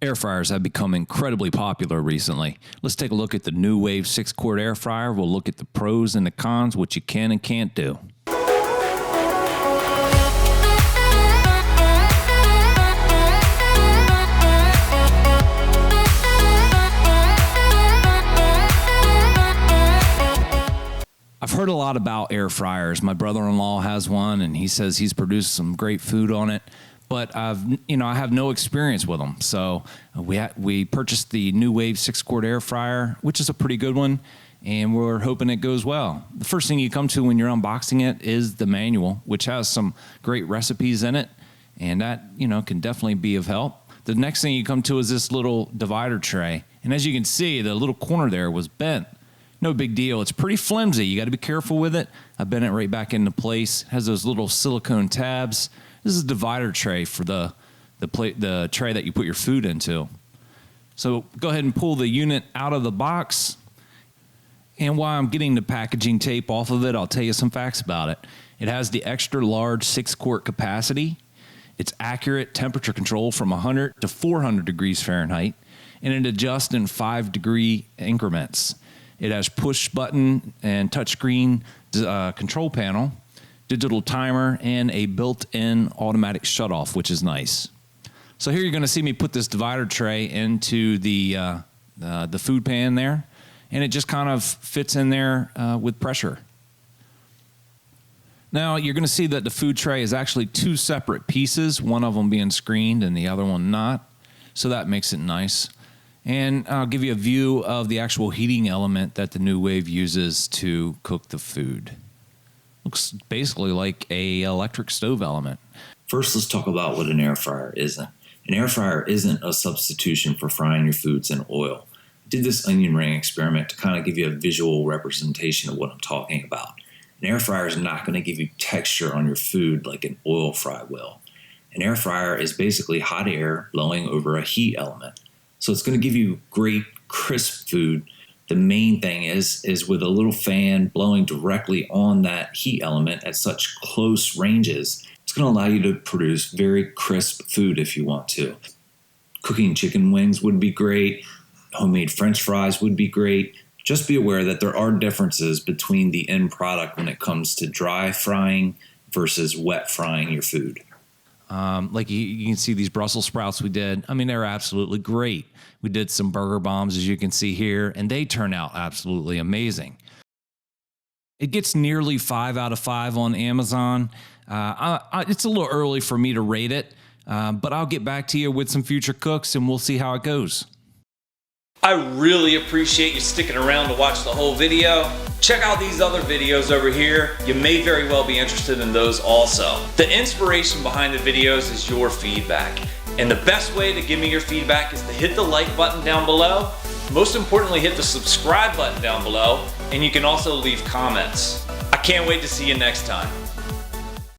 Air fryers have become incredibly popular recently. Let's take a look at the NuWave 6-quart air fryer. We'll look at the pros and the cons, what you can and can't do. I've heard a lot about air fryers. My brother-in-law has one, and he says he's produced some great food on it. But I have no experience with them. So we purchased the NuWave 6-quart air fryer, which is a pretty good one, and we're hoping it goes well. The first thing you come to when you're unboxing it is the manual, which has some great recipes in it, and that can definitely be of help. The next thing you come to is this little divider tray, and as you can see, the little corner there was bent. No big deal. It's pretty flimsy. You got to be careful with it. I bent it right back into place. It has those little silicone tabs. This is a divider tray for the tray that you put your food into. So go ahead and pull the unit out of the box. And while I'm getting the packaging tape off of it, I'll tell you some facts about it. It has the extra large 6-quart capacity. It's accurate temperature control from 100 to 400 degrees Fahrenheit, and it adjusts in 5-degree increments. It has push button and touchscreen control panel, digital timer, and a built-in automatic shutoff, which is nice. So here you're going to see me put this divider tray into the food pan there, and it just kind of fits in there with pressure. Now you're going to see that the food tray is actually 2 separate pieces, one of them being screened and the other one not, so that makes it nice. And I'll give you a view of the actual heating element that the NuWave uses to cook the food. Looks basically like a electric stove element. First, let's talk about what an air fryer isn't. An air fryer isn't a substitution for frying your foods in oil. I did this onion ring experiment to kind of give you a visual representation of what I'm talking about. An air fryer is not going to give you texture on your food like an oil fry will. An air fryer is basically hot air blowing over a heat element. So it's going to give you great, crisp food. The main thing is with a little fan blowing directly on that heat element at such close ranges, it's going to allow you to produce very crisp food if you want to. Cooking chicken wings would be great. Homemade French fries would be great. Just be aware that there are differences between the end product when it comes to dry frying versus wet frying your food. Like you can see these Brussels sprouts we did. I mean, they're absolutely great. We did some burger bombs, as you can see here, and they turn out absolutely amazing. It gets nearly 5 out of 5 on Amazon. It's a little early for me to rate it, but I'll get back to you with some future cooks, and we'll see how it goes. I really appreciate you sticking around to watch the whole video. Check out these other videos over here. You may very well be interested in those also. The inspiration behind the videos is your feedback. And the best way to give me your feedback is to hit the like button down below. Most importantly, hit the subscribe button down below. And you can also leave comments. I can't wait to see you next time.